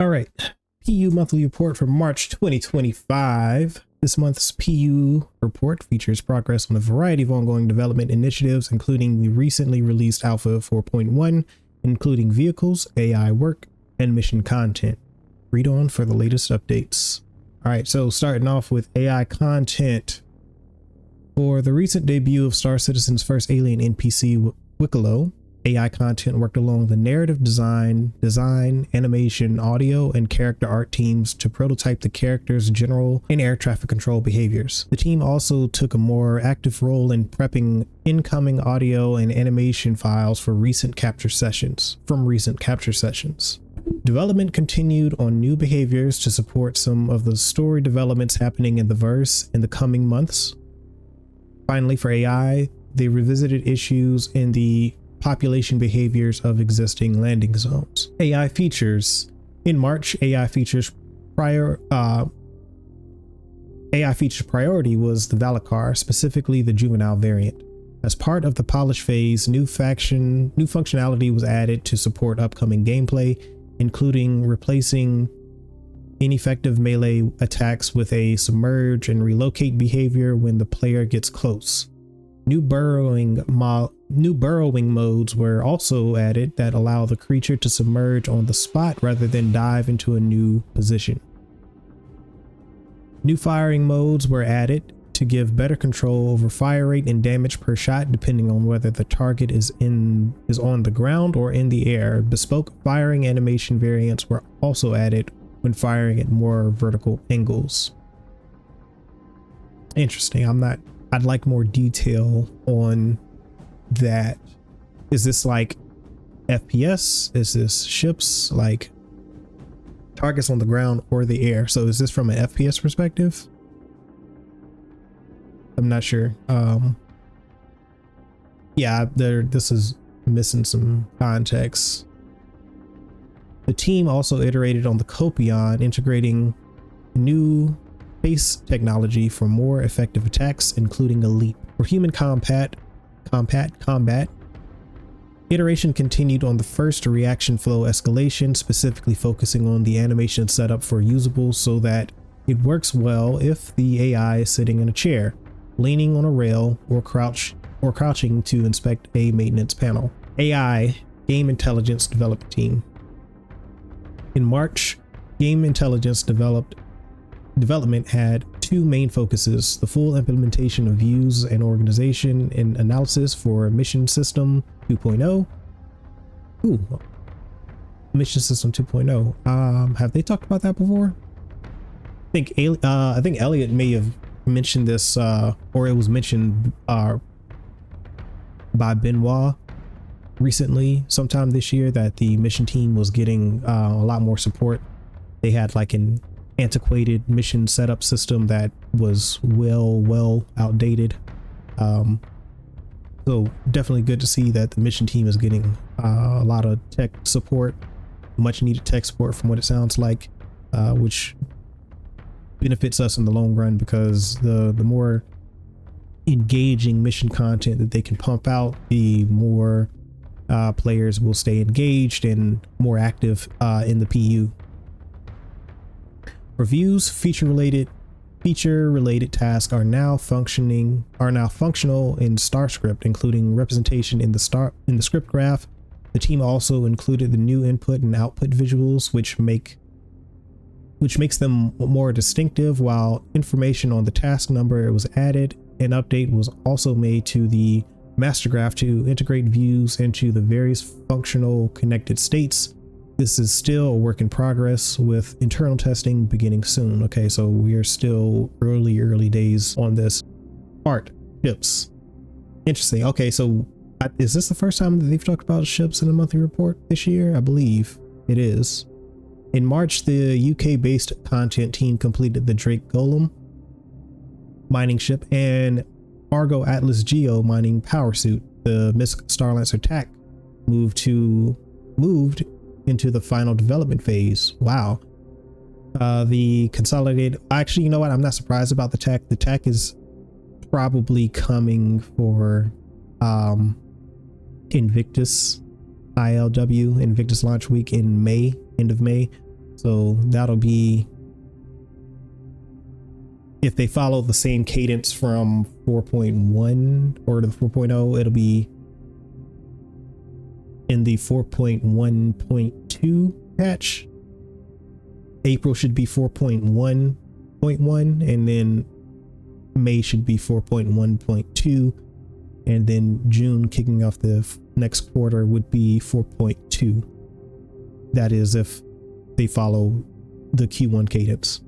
All right, PU monthly report for March 2025. This month's PU report features progress on a variety of ongoing development initiatives, including the recently released Alpha 4.1, including vehicles, AI work, and mission content. Read on for the latest updates. All right, so starting off with AI content. For the recent debut of Star Citizen's first alien NPC, Wicklow, AI content worked along the narrative design, animation, audio, and character art teams to prototype the character's general and air traffic control behaviors. The team also took a more active role in prepping incoming audio and animation files for recent capture sessions. Development continued on new behaviors to support some of the story developments happening in the verse in the coming months. Finally, for AI, they revisited issues in the population behaviors of existing landing zones. AI features. In March, AI features priority was the Valacar, specifically the juvenile variant. As part of the polish phase, new functionality was added to support upcoming gameplay, including replacing ineffective melee attacks with a submerge and relocate behavior when the player gets close. New burrowing modes were also added that allow the creature to submerge on the spot rather than dive into a new position. New firing modes were added to give better control over fire rate and damage per shot depending on whether the target is on the ground or in the air. Bespoke firing animation variants were also added when firing at more vertical angles. Interesting. I'd like more detail on that. Is this like FPS? Is this ships, like targets on the ground or the air? So is this from an FPS perspective? I'm not sure. Yeah, this is missing some context. The team also iterated on the Copion, integrating new space technology for more effective attacks, including a leap. For human combat, iteration continued on the first reaction flow escalation, specifically focusing on the animation setup for usable so that it works well if the AI is sitting in a chair, leaning on a rail, or crouching to inspect a maintenance panel. AI Game Intelligence Development Team. In March, Game Intelligence Development had two main focuses: the full implementation of views and organization and analysis for Mission System 2.0. Mission System 2.0. Have they talked about that before? I think Elliot may have mentioned this, or it was mentioned by Benoit recently, sometime this year, that the mission team was getting a lot more support. They had like an antiquated mission setup system that was well outdated. So definitely good to see that the mission team is getting a lot of tech support, much needed tech support from what it sounds like, which benefits us in the long run, because the more engaging mission content that they can pump out, the more players will stay engaged and more active in the PU. Reviews, feature-related tasks are now functional in StarScript, including representation in the script graph. The team also included the new input and output visuals, which makes them more distinctive, while information on the task number was added. An update was also made to the master graph to integrate views into the various functional connected states. This is still a work in progress, with internal testing beginning soon. Okay, so we are still early days on this. Art, ships. Interesting. Okay, so is this the first time that they've talked about ships in a monthly report this year? I believe it is. In March, the UK-based content team completed the Drake Golem mining ship and Argo Atlas Geo mining power suit. The Misk Starlancer TAC moved into the final development phase. Wow. The consolidated, actually, you know what? I'm not surprised about the TAC. The TAC is probably coming for Invictus ILW, Invictus launch week in May, end of May. So that'll be, if they follow the same cadence from 4.1 or the 4.0, it'll be in the 4.1.2 patch. April should be 4.1.1, and then May should be 4.1.2, and then June, kicking off the next quarter, would be 4.2. That is if they follow the Q1 cadence.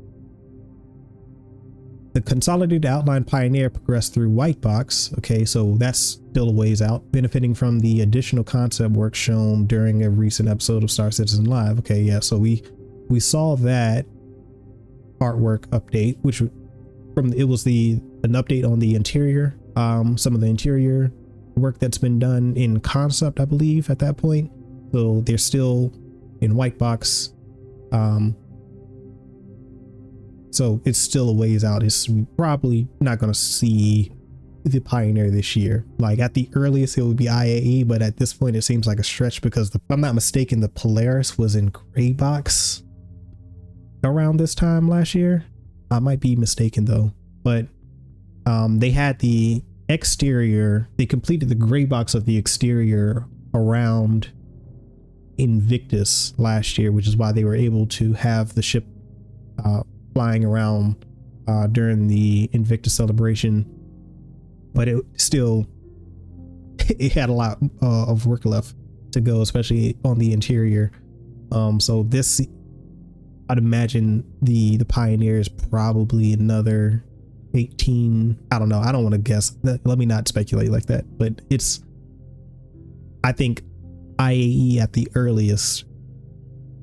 The Consolidated Outline Pioneer progressed through White Box. Okay, so that's still a ways out, benefiting from the additional concept work shown during a recent episode of Star Citizen Live. Okay, yeah, so we saw that artwork update, which it was an update on the interior, some of the interior work that's been done in concept, I believe, at that point. So they're still in White Box. So it's still a ways out. It's probably not going to see the Pioneer this year. Like at the earliest, it would be IAE, but at this point, it seems like a stretch because if I'm not mistaken, the Polaris was in Gray Box around this time last year. I might be mistaken though, but they had the exterior. They completed the Gray Box of the exterior around Invictus last year, which is why they were able to have the ship flying around during the Invictus celebration. But it still, it had a lot of work left to go, especially on the interior. So this, I'd imagine the Pioneer is probably another 18. I don't know. I don't want to guess. Let me not speculate like that. But I think IAE at the earliest,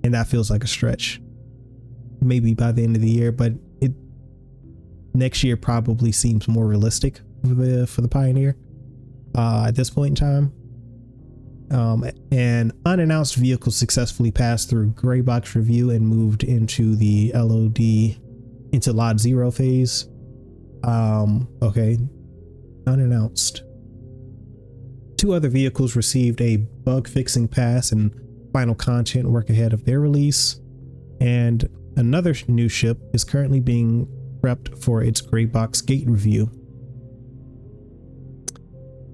and that feels like a stretch. Maybe by the end of the year, but next year probably seems more realistic for the Pioneer at this point in time. An unannounced vehicle successfully passed through Gray Box review and moved into the into Lot 0 phase. Okay, unannounced. 2 other vehicles received a bug fixing pass and final content work ahead of their release, and another new ship is currently being prepped for its Gray Box gate review.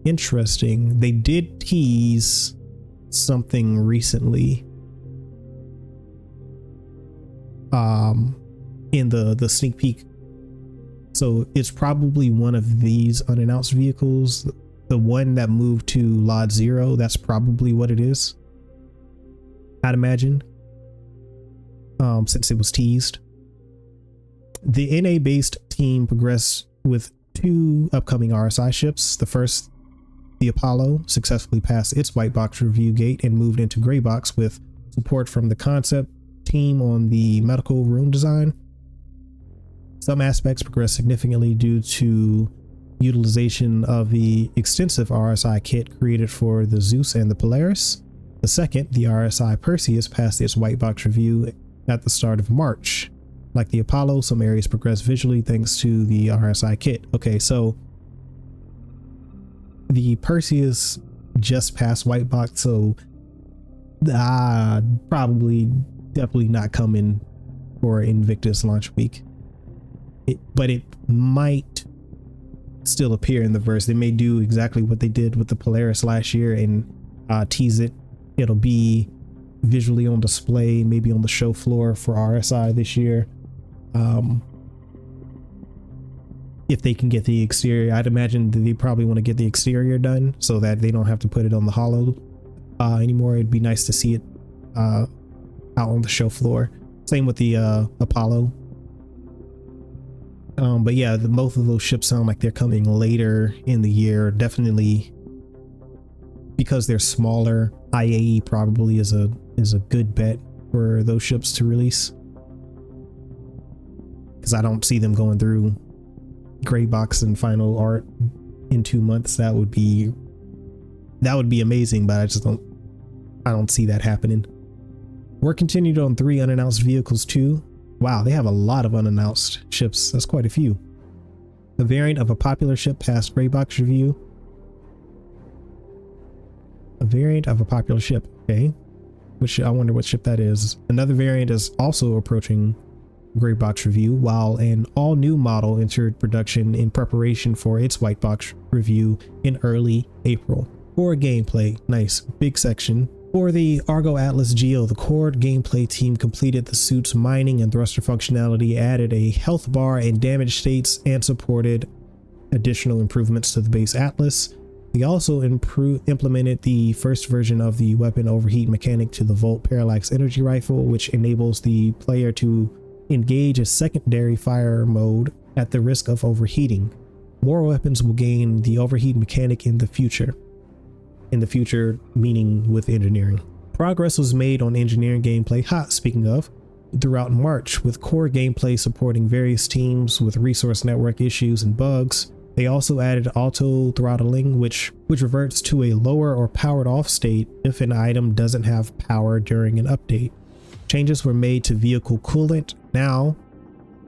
Interesting. They did tease something recently in the sneak peek. So it's probably one of these unannounced vehicles. The one that moved to Lot 0, that's probably what it is, I'd imagine. Since it was teased. The NA based team progressed with 2 upcoming RSI ships. The first, the Apollo, successfully passed its White Box review gate and moved into Gray Box with support from the concept team on the medical room design. Some aspects progressed significantly due to utilization of the extensive RSI kit created for the Zeus and the Polaris. The second, the RSI Perseus, passed its White Box review at the start of March. Like the Apollo, some areas progressed visually thanks to the RSI kit. Okay, so the Perseus just passed White Box, so probably definitely not coming for Invictus launch week. But it might still appear in the verse. They may do exactly what they did with the Polaris last year and tease it. It'll be visually on display, maybe on the show floor for RSI this year. If they can get the exterior, I'd imagine that they probably want to get the exterior done so that they don't have to put it on the holo anymore. It'd be nice to see it out on the show floor. Same with the Apollo. But yeah, both of those ships sound like they're coming later in the year. Definitely because they're smaller. IAE probably is a good bet for those ships to release, because I don't see them going through Gray Box and final art in 2 months. That would be amazing, but I don't see that happening. Work continued on 3 unannounced vehicles too. Wow, they have a lot of unannounced ships. That's quite a few. A variant of a popular ship passed Gray Box review. A variant of a popular ship. Okay. which I wonder what ship that is. Another variant is also approaching gray box review, while an all new model entered production in preparation for its white box review in early April. Core gameplay, nice big section. For the Argo Atlas Geo, the core gameplay team completed the suit's mining and thruster functionality, added a health bar and damage states, and supported additional improvements to the base Atlas. They also implemented the first version of the weapon overheat mechanic to the Volt Parallax Energy Rifle, which enables the player to engage a secondary fire mode at the risk of overheating. More weapons will gain the overheat mechanic in the future. In the future, meaning with engineering. Progress was made on engineering gameplay, speaking of, throughout March, with core gameplay supporting various teams with resource network issues and bugs. They also added auto throttling, which reverts to a lower or powered off state if an item doesn't have power during an update. Changes were made to vehicle coolant. Now,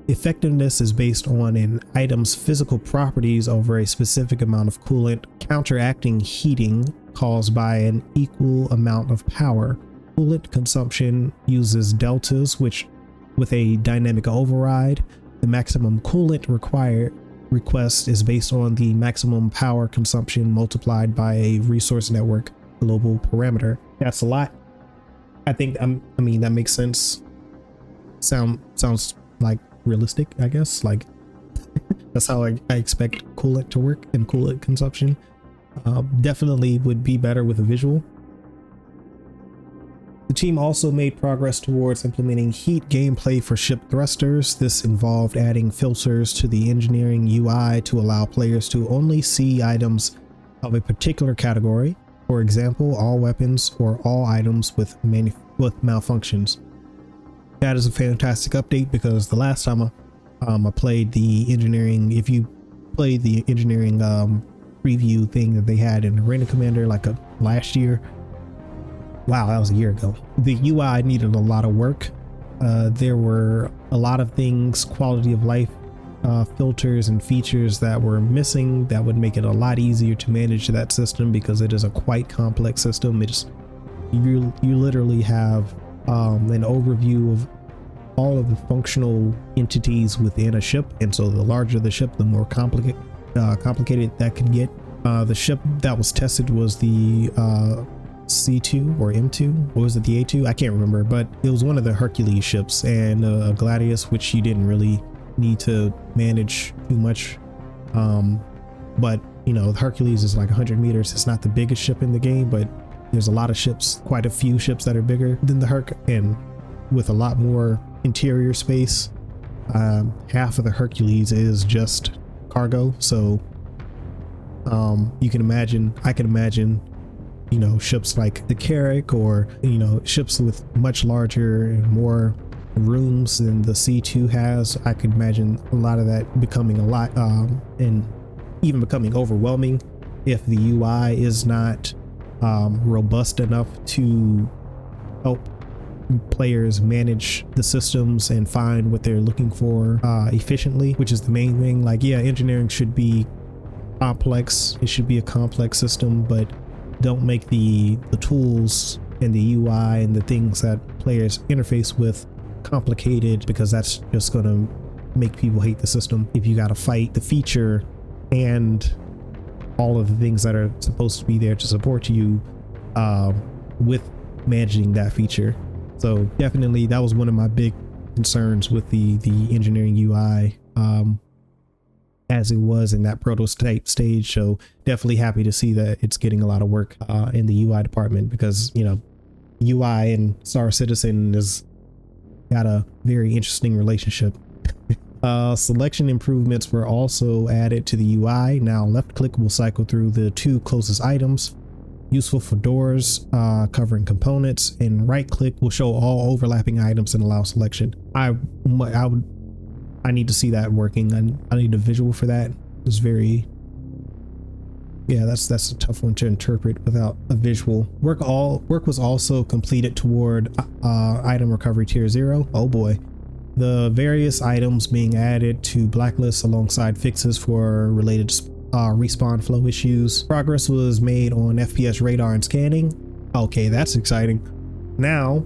effectiveness is based on an item's physical properties over a specific amount of coolant, counteracting heating caused by an equal amount of power. Coolant consumption uses deltas, which with a dynamic override. The maximum coolant request is based on the maximum power consumption multiplied by a resource network global parameter. That's a lot. I think I mean that makes sense. Sounds like realistic, I guess. Like that's how I expect coolant to work and coolant consumption. Definitely would be better with a visual. The team also made progress towards implementing heat gameplay for ship thrusters. This involved adding filters to the engineering UI to allow players to only see items of a particular category. For example, all weapons or all items with malfunctions. That is a fantastic update, because the last time I played the engineering, if you played the engineering preview thing that they had in Arena Commander like last year, wow, that was a year ago, the UI needed a lot of work. There were a lot of things, quality of life filters and features that were missing that would make it a lot easier to manage that system, because it is a quite complex system. You literally have an overview of all of the functional entities within a ship, and so the larger the ship, the more complicated that can get. The ship that was tested was the C2 or M2, or was it the A2? I can't remember, but it was one of the Hercules ships, and a Gladius, which you didn't really need to manage too much. But you know, Hercules is like 100 meters. It's not the biggest ship in the game, but there's a lot of ships, quite a few ships that are bigger than the Herc, and with a lot more interior space. Half of the Hercules is just cargo, so you can imagine, I can imagine, you know, ships like the Carrack, or you know, ships with much larger and more rooms than the C2 has. I could imagine a lot of that becoming a lot and even becoming overwhelming if the UI is not robust enough to help players manage the systems and find what they're looking for efficiently, which is the main thing. Like, yeah, engineering should be complex, it should be a complex system, but don't make the tools and the UI and the things that players interface with complicated, because that's just going to make people hate the system. If you got to fight the feature and all of the things that are supposed to be there to support you with managing that feature. So definitely that was one of my big concerns with the engineering UI as it was in that prototype stage. So definitely happy to see that it's getting a lot of work in the UI department, because you know, UI and Star Citizen has got a very interesting relationship. Selection improvements were also added to the UI. Now left click will cycle through the 2 closest items, useful for doors covering components, and right click will show all overlapping items and allow selection. I need to see that working. I need a visual for that. It's very, yeah, that's a tough one to interpret without a visual. Work was also completed toward item recovery tier 0. Oh boy. The various items being added to blacklists alongside fixes for related respawn flow issues. Progress was made on FPS radar and scanning. Okay, that's exciting. Now,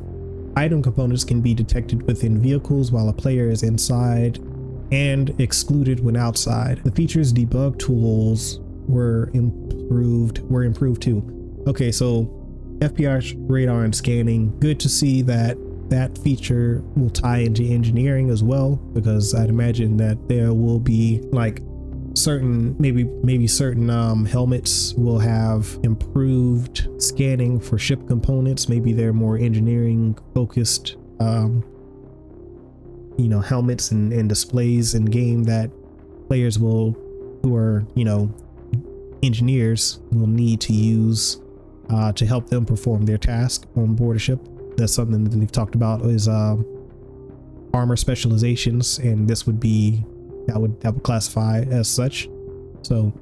item components can be detected within vehicles while a player is inside and excluded when outside. The feature's debug tools were improved too. Okay, so FPS radar and scanning, good to see that that feature will tie into engineering as well, because I'd imagine that there will be like certain maybe certain helmets will have improved scanning for ship components. Maybe they're more engineering focused helmets and displays in game that players who are engineers will need to use to help them perform their task on board a ship. That's something that they've talked about is armor specializations, and this would be that would classify as such. So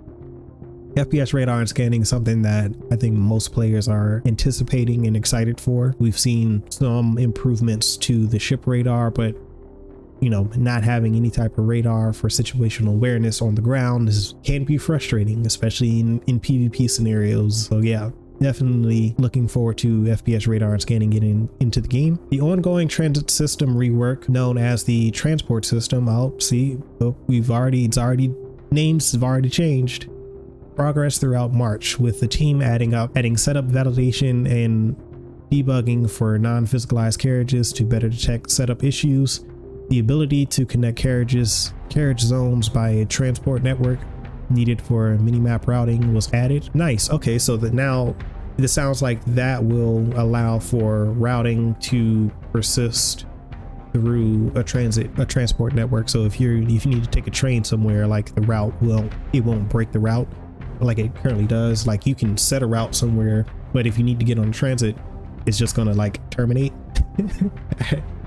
FPS radar and scanning is something that I think most players are anticipating and excited for. We've seen some improvements to the ship radar, but not having any type of radar for situational awareness on the ground can be frustrating, especially in PvP scenarios. So yeah, definitely looking forward to FPS radar and scanning getting into the game. The ongoing transit system rework, known as the transport system, names have already changed. Progress throughout March, with the team adding setup validation and debugging for non-physicalized carriages to better detect setup issues. The ability to connect carriage zones by a transport network needed for minimap routing was added. Nice. Okay, so that now this sounds like that will allow for routing to persist through a transport network. So if you need to take a train somewhere, like the route won't break the route like it currently does. Like you can set a route somewhere, but if you need to get on transit, it's just gonna like terminate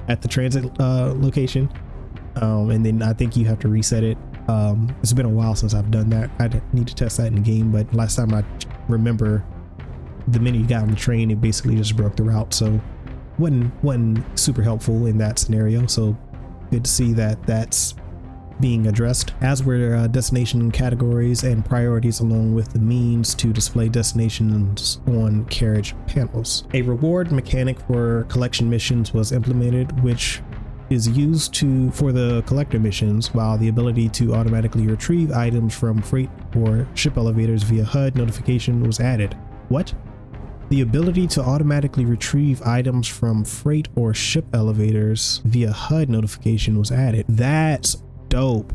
at the transit location, and then I think you have to reset it. It's been a while since I've done that. I need to test that in the game, but last time I remember, the minute you got on the train, it basically just broke the route, so wasn't super helpful in that scenario. So good to see that that's being addressed, as were destination categories and priorities, along with the means to display destinations on carriage panels. A reward mechanic for collection missions was implemented, which is used for the collector missions, while the ability to automatically retrieve items from freight or ship elevators via HUD notification was added. What? The ability to automatically retrieve items from freight or ship elevators via HUD notification was added. That's dope.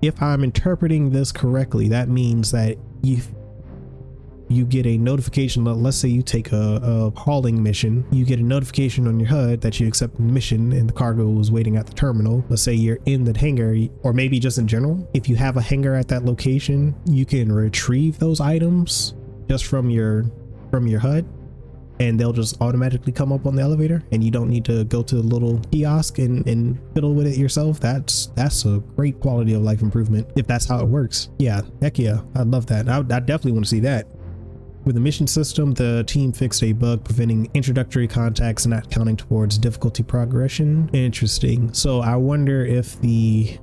If I'm interpreting this correctly, that means that you get a notification. Let's say you take a hauling mission, you get a notification on your HUD that you accept the mission and the cargo is waiting at the terminal. Let's say you're in the hangar, or maybe just in general, if you have a hangar at that location, you can retrieve those items just from your HUD, and they'll just automatically come up on the elevator, and you don't need to go to the little kiosk and fiddle with it yourself. That's a great quality of life improvement if that's how it works. Yeah, heck yeah, I love that. I definitely want to see that. With the mission system, the team fixed a bug preventing introductory contacts not counting towards difficulty progression. Interesting. So I wonder if the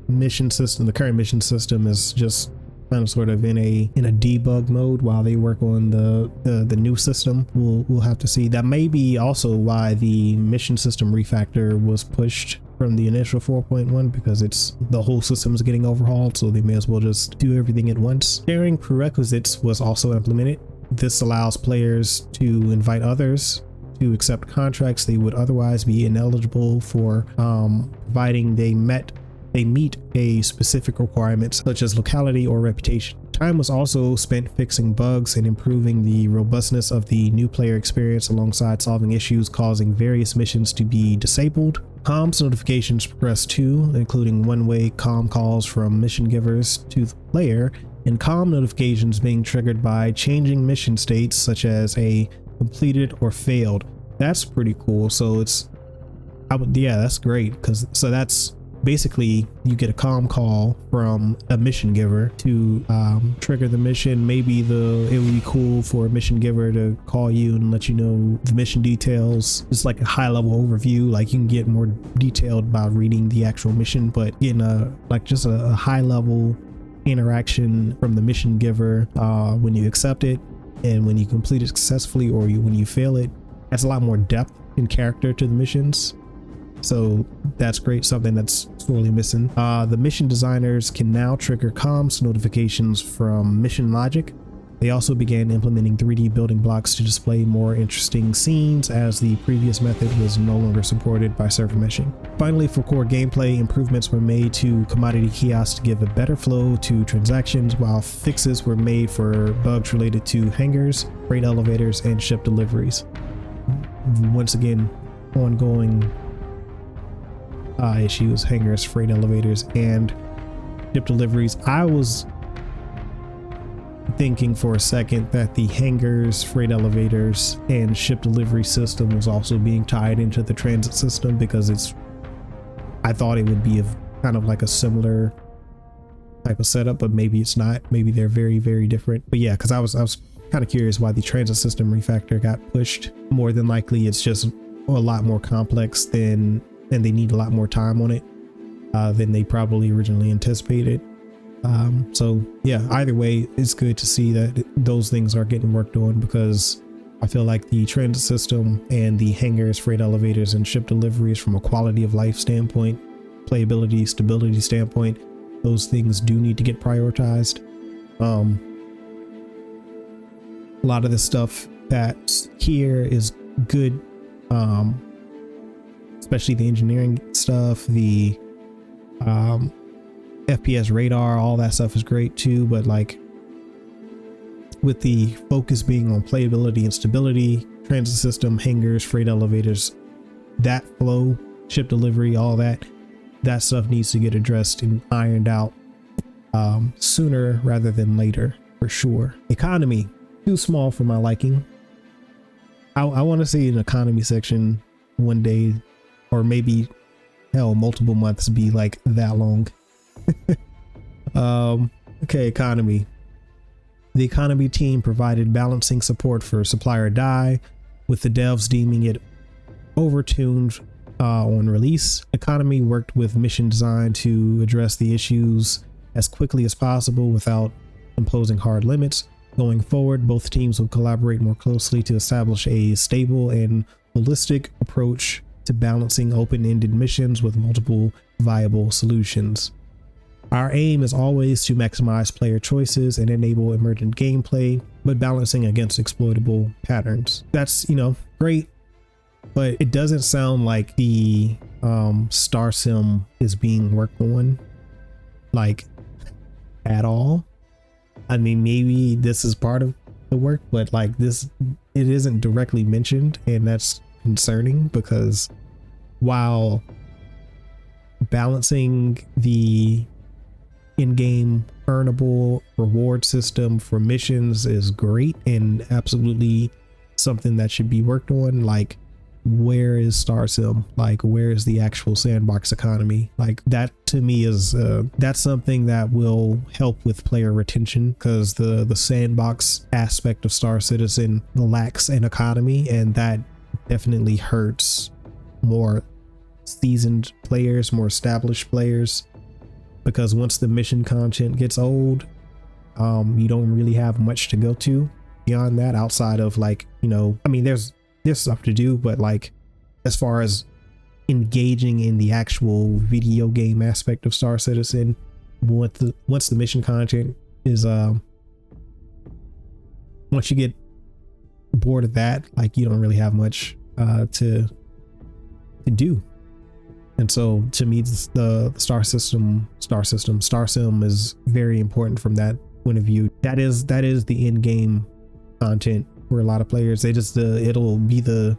mission system, the current mission system, is just kind of sort of in a debug mode while they work on the new system. We'll have to see. That may be also why the mission system refactor was pushed from the initial 4.1, because the whole system is getting overhauled, so they may as well just do everything at once. Sharing prerequisites was also implemented. This allows players to invite others to accept contracts they would otherwise be ineligible for, providing they meet a specific requirement such as locality or reputation. Time was also spent fixing bugs and improving the robustness of the new player experience, alongside solving issues causing various missions to be disabled. Comms notifications progressed too, including one-way comm calls from mission givers to the player, and comm notifications being triggered by changing mission states such as a completed or failed. That's pretty cool. So that's great, so that's basically you get a comm call from a mission giver to trigger the mission. Maybe it would be cool for a mission giver to call you and let you know the mission details. It's like a high level overview. Like you can get more detailed by reading the actual mission, but getting just a high level interaction from the mission giver when you accept it and when you complete it successfully or when you fail it, adds a lot more depth and character to the missions. So that's great, something that's sorely missing. The mission designers can now trigger comms notifications from mission logic. They also began implementing 3D building blocks to display more interesting scenes, as the previous method was no longer supported by server meshing. Finally, for core gameplay, improvements were made to commodity kiosks to give a better flow to transactions, while fixes were made for bugs related to hangars, freight elevators, and ship deliveries. Once again, ongoing issues: hangars, freight elevators, and ship deliveries. I was thinking for a second that the hangars, freight elevators, and ship delivery system was also being tied into the transit system, because I thought it would be a kind of like a similar type of setup, but maybe it's not. Maybe they're very, very different. But yeah, because I was kind of curious why the transit system refactor got pushed. More than likely it's just a lot more complex and they need a lot more time on it than they probably originally anticipated. So yeah, either way, it's good to see that those things are getting worked on, because I feel like the transit system and the hangars, freight elevators, and ship deliveries, from a quality of life standpoint, playability, stability standpoint, those things do need to get prioritized. A lot of the stuff that's here is good, especially the engineering stuff, the FPS radar, all that stuff is great too, but like with the focus being on playability and stability, transit system, hangars, freight elevators, that flow, ship delivery, all that stuff needs to get addressed and ironed out sooner rather than later, for sure. Economy, too small for my liking. I want to see an economy section one day, or maybe hell, multiple months be like that long. Okay, economy. The economy team provided balancing support for Supply or Die, with the devs deeming it overtuned on release. Economy worked with mission design to address the issues as quickly as possible without imposing hard limits. Going forward, both teams will collaborate more closely to establish a stable and holistic approach to balancing open-ended missions with multiple viable solutions. Our aim is always to maximize player choices and enable emergent gameplay, but balancing against exploitable patterns. That's, great, but it doesn't sound like the Star Sim is being worked on, like, at all. I mean, maybe this is part of the work, but like it isn't directly mentioned, and that's concerning, because while balancing the in-game earnable reward system for missions is great and absolutely something that should be worked on, like, where is Star Sim? Like, where is the actual sandbox economy? Like, that to me is that's something that will help with player retention, because the sandbox aspect of Star Citizen lacks an economy, and that definitely hurts more seasoned players, more established players, because once the mission content gets old, you don't really have much to go to beyond that, outside of, like, I mean, there's stuff to do, but like, as far as engaging in the actual video game aspect of Star Citizen, once the mission content is once you get bored of that, like, you don't really have much to do. And so to me, the Star Sim is very important from that point of view. That is the in-game content for a lot of players. It'll be the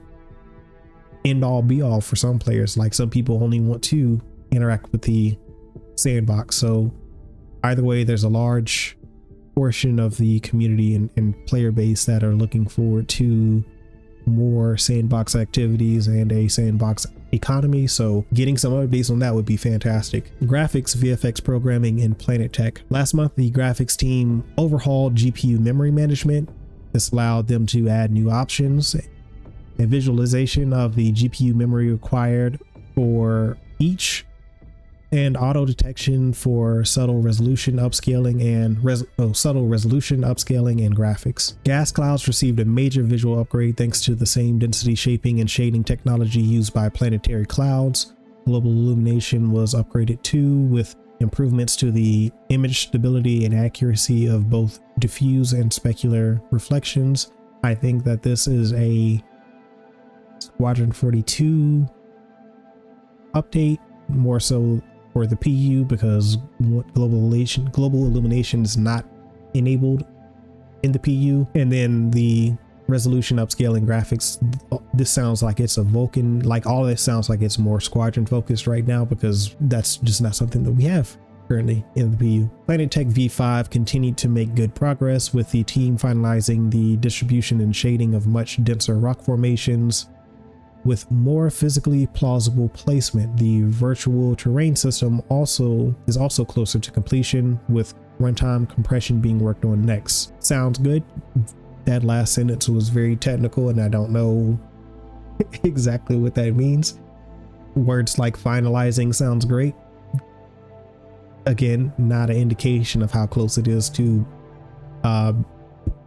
end all be all for some players. Like, some people only want to interact with the sandbox. So either way, there's a large portion of the community and player base that are looking forward to more sandbox activities and a sandbox economy. So getting some updates on that would be fantastic. Graphics, VFX programming, and Planet Tech. Last month, the graphics team overhauled GPU memory management. This allowed them to add new options and visualization of the GPU memory required for each and auto detection for subtle resolution upscaling and graphics. Gas clouds received a major visual upgrade thanks to the same density shaping and shading technology used by planetary clouds. Global illumination was upgraded too, with improvements to the image stability and accuracy of both diffuse and specular reflections. I think that this is a Squadron 42 update, more so for the PU, because global illumination is not enabled in the PU. And then the resolution upscaling graphics, this sounds like it's a Vulcan, like all of this sounds like it's more Squadron focused right now, because that's just not something that we have currently in the PU. Planet Tech V5 continued to make good progress, with the team finalizing the distribution and shading of much denser rock formations with more physically plausible placement. The virtual terrain system is also closer to completion, with runtime compression being worked on next. Sounds good. That last sentence was very technical and I don't know exactly what that means. Words like finalizing sounds great. Again, not an indication of how close it is to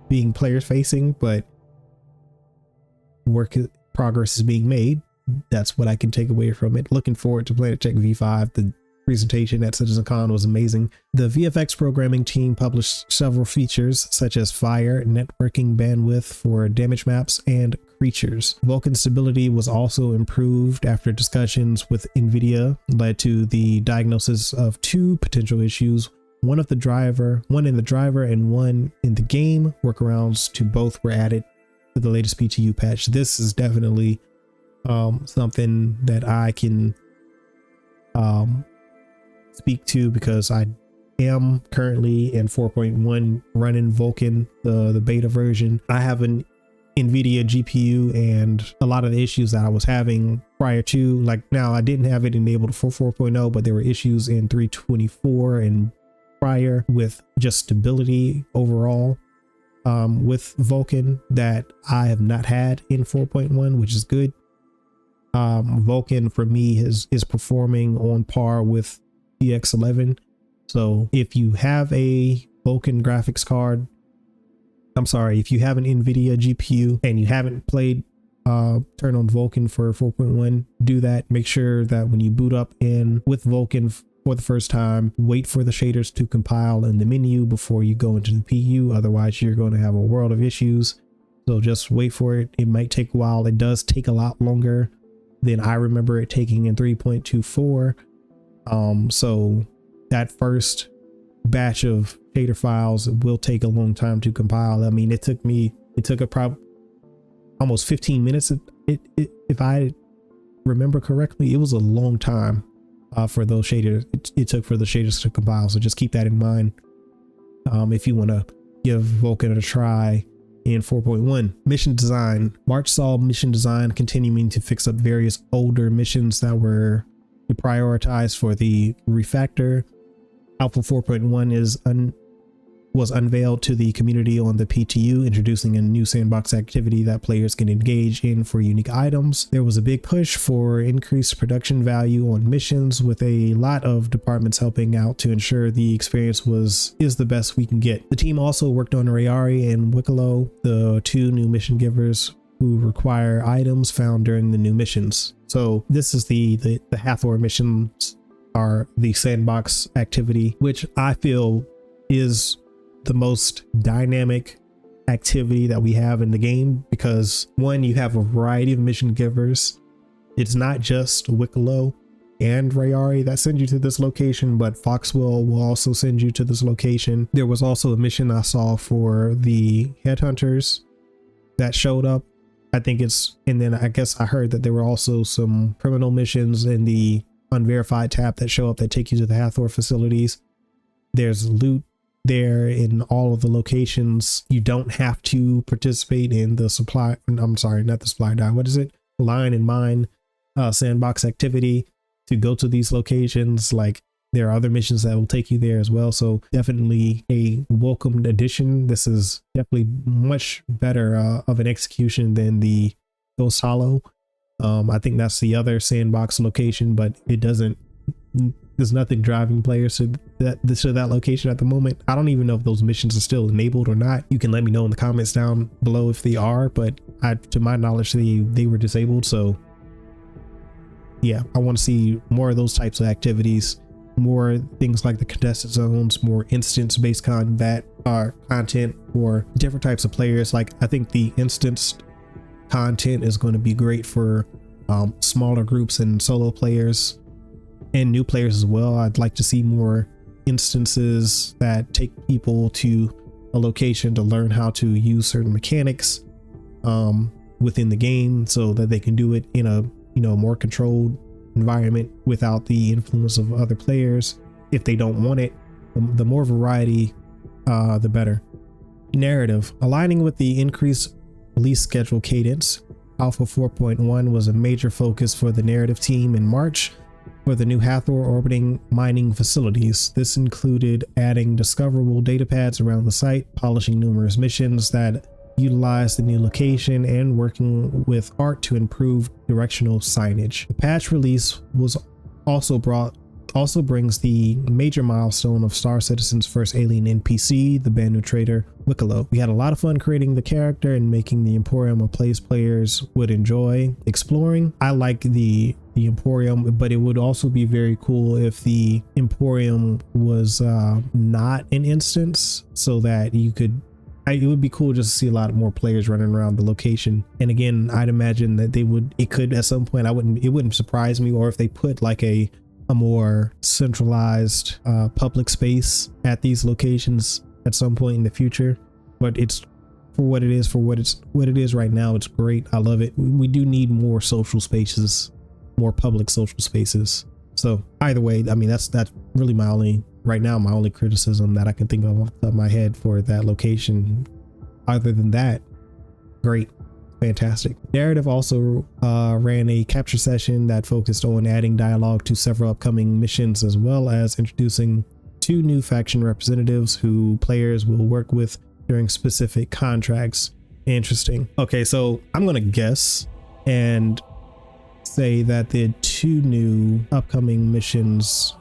being player facing, but progress is being made. That's what I can take away from it. Looking forward to Planet Tech V5. The presentation at CitizenCon was amazing. The VFX programming team published several features such as fire, networking bandwidth for damage maps, and creatures. Vulcan stability was also improved after discussions with NVIDIA led to the diagnosis of two potential issues, one in the driver and one in the game. Workarounds to both were added to the latest PTU patch. This is definitely something that I can speak to, because I am currently in 4.1 running Vulcan, the beta version. I have an NVIDIA GPU, and a lot of the issues that I was having prior to, like, now I didn't have it enabled for 4.0, but there were issues in 324 and prior with just stability overall with Vulcan that I have not had in 4.1, which is good. Vulcan for me is performing on par with DX11. So if you have a Vulcan graphics card, if you have an NVIDIA GPU and you haven't played turn on Vulcan for 4.1, do that. Make sure that when you boot up in with Vulcan for the first time, wait for the shaders to compile in the menu before you go into the PU. Otherwise, you're going to have a world of issues. So just wait for it. It might take a while. It does take a lot longer than I remember it taking in 3.24. So that first batch of shader files will take a long time to compile. I mean, it took almost 15 minutes. If I remember correctly, it was a long time for those shaders. It took for the shaders to compile. So just keep that in mind if you want to give Vulcan a try in 4.1. Mission design. March saw mission design continuing to fix up various older missions that were prioritized for the refactor. Alpha 4.1 was unveiled to the community on the PTU, introducing a new sandbox activity that players can engage in for unique items. There was a big push for increased production value on missions, with a lot of departments helping out to ensure the experience is the best we can get. The team also worked on Rayari and Wicklow, the two new mission givers who require items found during the new missions. So this is the Hathor missions are the sandbox activity, which I feel is the most dynamic activity that we have in the game, because one, you have a variety of mission givers. It's not just Wicklow and Rayari that send you to this location, but Foxwell will also send you to this location. There was also a mission I saw for the headhunters that showed up. And then I guess I heard that there were also some criminal missions in the unverified tab that show up that take you to the Hathor facilities. There's loot there in all of the locations. You don't have to participate in the line and mine sandbox activity to go to these locations. Like, there are other missions that will take you there as well. So definitely a welcomed addition. This is definitely much better of an execution than the Ghost Hollow. I think that's the other sandbox location, but it doesn't there's nothing driving players to that location at the moment. I don't even know if those missions are still enabled or not. You can let me know in the comments down below if they are, but to my knowledge, they were disabled. So yeah, I want to see more of those types of activities, more things like the contested zones, more instance-based content for different types of players. Like, I think the instance content is going to be great for smaller groups and solo players and new players as well. I'd like to see more instances that take people to a location to learn how to use certain mechanics within the game, so that they can do it in a more controlled environment without the influence of other players if they don't want it. The more variety, the better. Narrative. Aligning with the increased release schedule cadence, Alpha 4.1 was a major focus for the narrative team in March for the new Hathor orbiting mining facilities. This included adding discoverable data pads around the site, polishing numerous missions that utilize the new location, and working with art to improve directional signage. The patch release also brings the major milestone of Star Citizen's first alien NPC, the brand new trader Wicklow. We had a lot of fun creating the character and making the Emporium a place players would enjoy exploring. I like the Emporium, but it would also be very cool if the Emporium was not an instance, so that you could it would be cool just to see a lot more players running around the location. And again, I'd imagine that it could at some point, it wouldn't surprise me, or if they put like a more centralized public space at these locations at some point in the future. But it's for what it is right now. It's great. I love it. We do need more social spaces, more public social spaces. So either way, I mean, that's really my only criticism that I can think of off the top of my head for that location. Other than that, great, fantastic. Narrative also ran a capture session that focused on adding dialogue to several upcoming missions, as well as introducing 2 new faction representatives who players will work with during specific contracts. Interesting. Okay, so I'm gonna guess and say that the 2 new upcoming missions,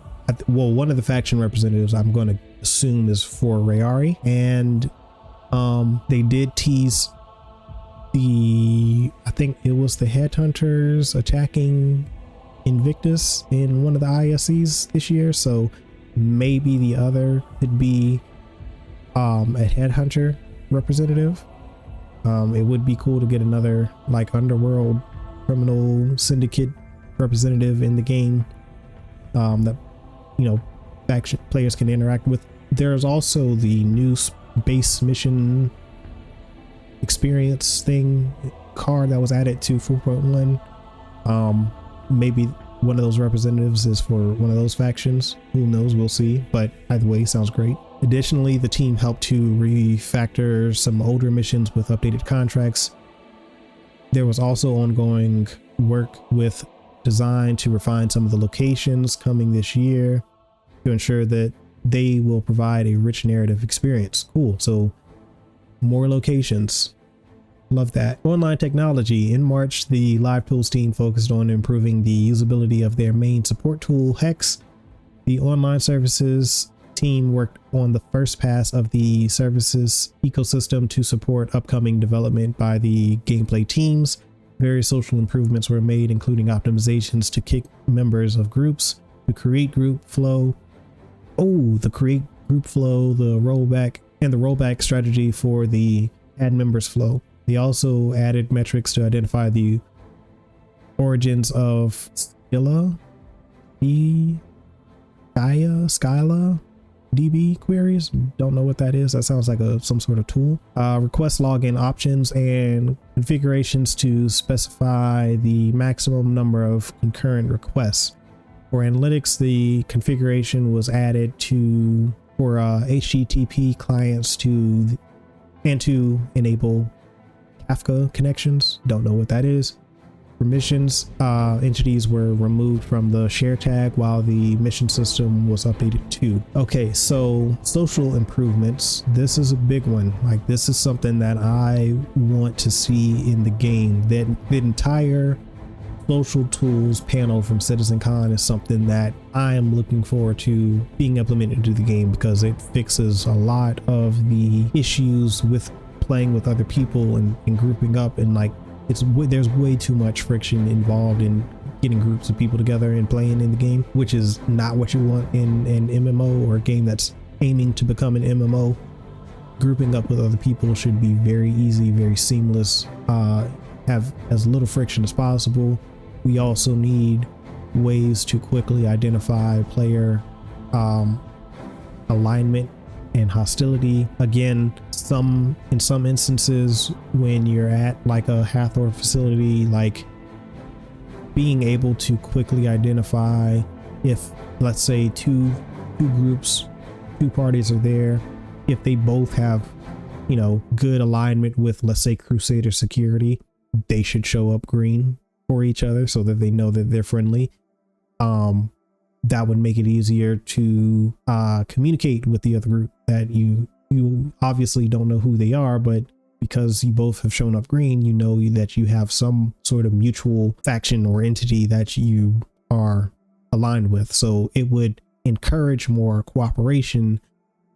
well, one of the faction representatives I'm going to assume is for Rayari, and they did tease I think it was the Headhunters attacking Invictus in one of the ISCs this year, so maybe the other could be a Headhunter representative. It would be cool to get another like underworld criminal syndicate representative in the game that faction players can interact with. There's also the new base mission experience card that was added to 4.1. Maybe one of those representatives is for one of those factions. Who knows? We'll see. But either way, sounds great. Additionally, the team helped to refactor some older missions with updated contracts. There was also ongoing work with design to refine some of the locations coming this year to ensure that they will provide a rich narrative experience. Cool. So more locations. Love that. Online technology. In March, the Live Tools team focused on improving the usability of their main support tool, Hex. The online services team worked on the first pass of the services ecosystem to support upcoming development by the gameplay teams. Various social improvements were made, including optimizations to kick members of groups, to create group flow. The create group flow, the rollback strategy for the add members flow. They also added metrics to identify the origins of Scylla DB queries. Don't know what that is. That sounds like some sort of tool. Request login options and configurations to specify the maximum number of concurrent requests. For analytics, the configuration was added for HTTP clients to enable Kafka connections. Don't know what that is. Permissions entities were removed from the share tag, while the mission system was updated too. Okay, so social improvements. This is a big one. Like, this is something that I want to see in the game. That the entire social tools panel from CitizenCon is something that I am looking forward to being implemented into the game, because it fixes a lot of the issues with playing with other people and grouping up, and like there's way too much friction involved in getting groups of people together and playing in the game, which is not what you want in an MMO or a game that's aiming to become an MMO. Grouping up with other people should be very easy, very seamless, have as little friction as possible. We also need ways to quickly identify player alignment and hostility. Again, in some instances, when you're at like a Hathor facility, like being able to quickly identify if, let's say, two parties are there, if they both have, you know, good alignment with, let's say, Crusader security, they should show up green for each other so that they know that they're friendly. That would make it easier to communicate with the other group that you obviously don't know who they are, but because you both have shown up green, you know that you have some sort of mutual faction or entity that you are aligned with. So it would encourage more cooperation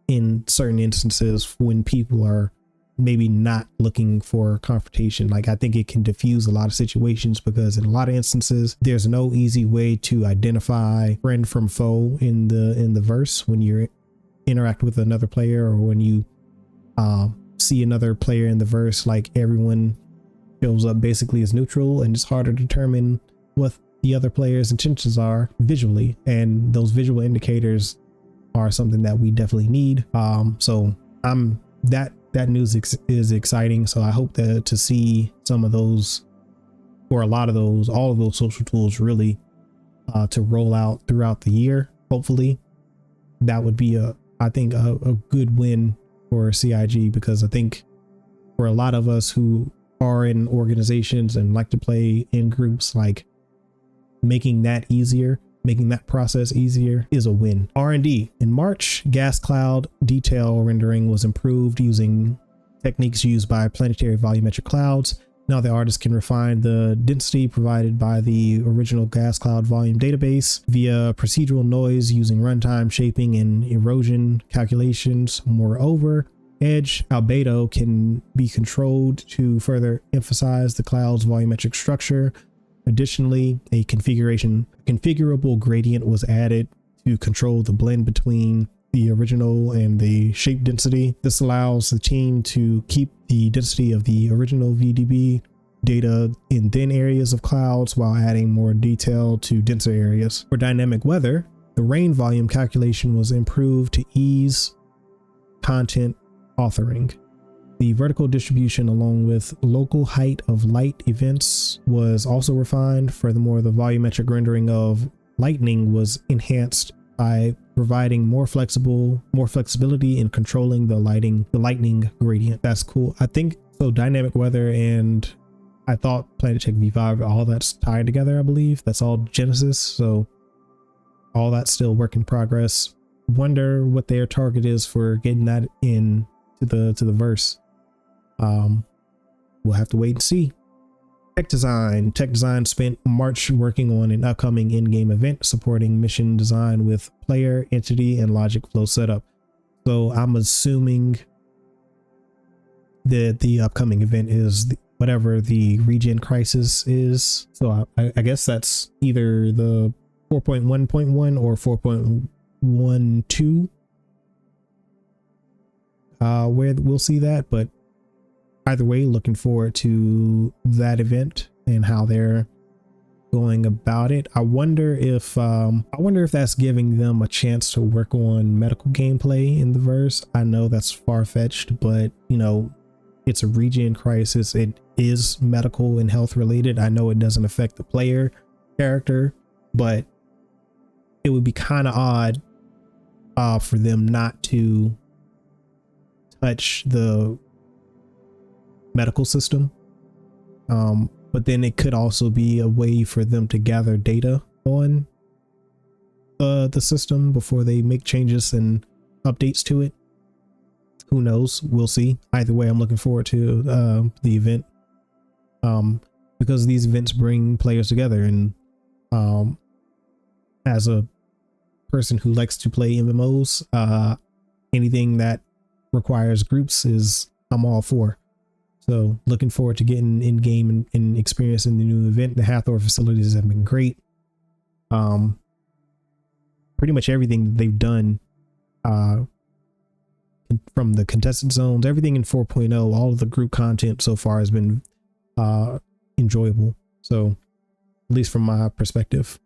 in certain instances when people are maybe not looking for confrontation. Like, I think it can diffuse a lot of situations, because in a lot of instances there's no easy way to identify friend from foe in the verse when you interact with another player, or when you see another player in the verse. Like, everyone shows up basically as neutral, and it's hard to determine what the other player's intentions are visually, and those visual indicators are something that we definitely need. So that news is exciting. So I hope to see some of those, or all of those social tools really to roll out throughout the year. Hopefully that would be I think a good win for CIG, because I think for a lot of us who are in organizations and like to play in groups, like making that process easier is a win. R&D. In March, gas cloud detail rendering was improved using techniques used by planetary volumetric clouds. Now the artist can refine the density provided by the original gas cloud volume database via procedural noise using runtime shaping and erosion calculations. Moreover, edge albedo can be controlled to further emphasize the cloud's volumetric structure. Additionally, a configurable gradient was added to control the blend between the original and the shape density. This allows the team to keep the density of the original VDB data in thin areas of clouds while adding more detail to denser areas. For dynamic weather, the rain volume calculation was improved to ease content authoring. The vertical distribution along with local height of light events was also refined. Furthermore, the volumetric rendering of lightning was enhanced by providing more flexibility in controlling the lightning gradient. That's cool. I think so. Dynamic weather, and I thought Planetech V5, all that's tied together. I believe that's all Genesis. So all that's still work in progress. Wonder what their target is for getting that in to the verse. We'll have to wait and see. Tech design spent March working on an upcoming in-game event supporting mission design with player, entity, and logic flow setup. So I'm assuming that the upcoming event is whatever the regen crisis is. So I guess that's either the 4.1.1 or 4.12 where we'll see that. But either way, looking forward to that event and how they're going about it. I wonder if that's giving them a chance to work on medical gameplay in the verse. I know that's far-fetched, but you know, it's a regen crisis. It is medical and health related. I know it doesn't affect the player character, but it would be kind of odd for them not to touch the medical system. But then it could also be a way for them to gather data on the system before they make changes and updates to it. Who knows? We'll see. Either way, I'm looking forward to the event. because these events bring players together. And as a person who likes to play MMOs, anything that requires groups is I'm all for. So looking forward to getting in game and experiencing the new event. The Hathor facilities have been great. Pretty much everything that they've done, from the contested zones, everything in 4.0, all of the group content so far has been enjoyable. So at least from my perspective.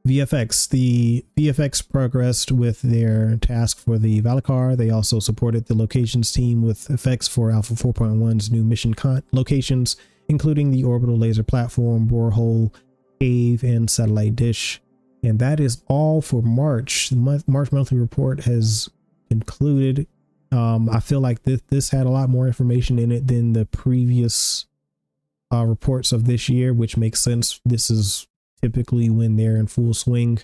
VFX. The VFX progressed with their task for the Valakar. They also supported the locations team with effects for Alpha 4.1's new mission locations, including the orbital laser platform, borehole, cave, and satellite dish. And that is all for March. The March monthly report has concluded. I feel like this had a lot more information in it than the previous reports of this year, which makes sense. This is typically when they're in full swing.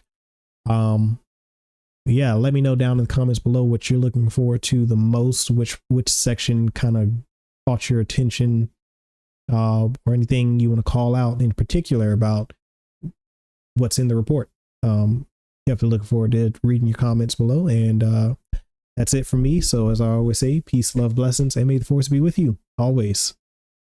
Yeah, let me know down in the comments below what you're looking forward to the most, which section kind of caught your attention, or anything you want to call out in particular about what's in the report. You have to look forward to reading your comments below. And that's it from me. So as I always say, peace, love, blessings, and may the force be with you always.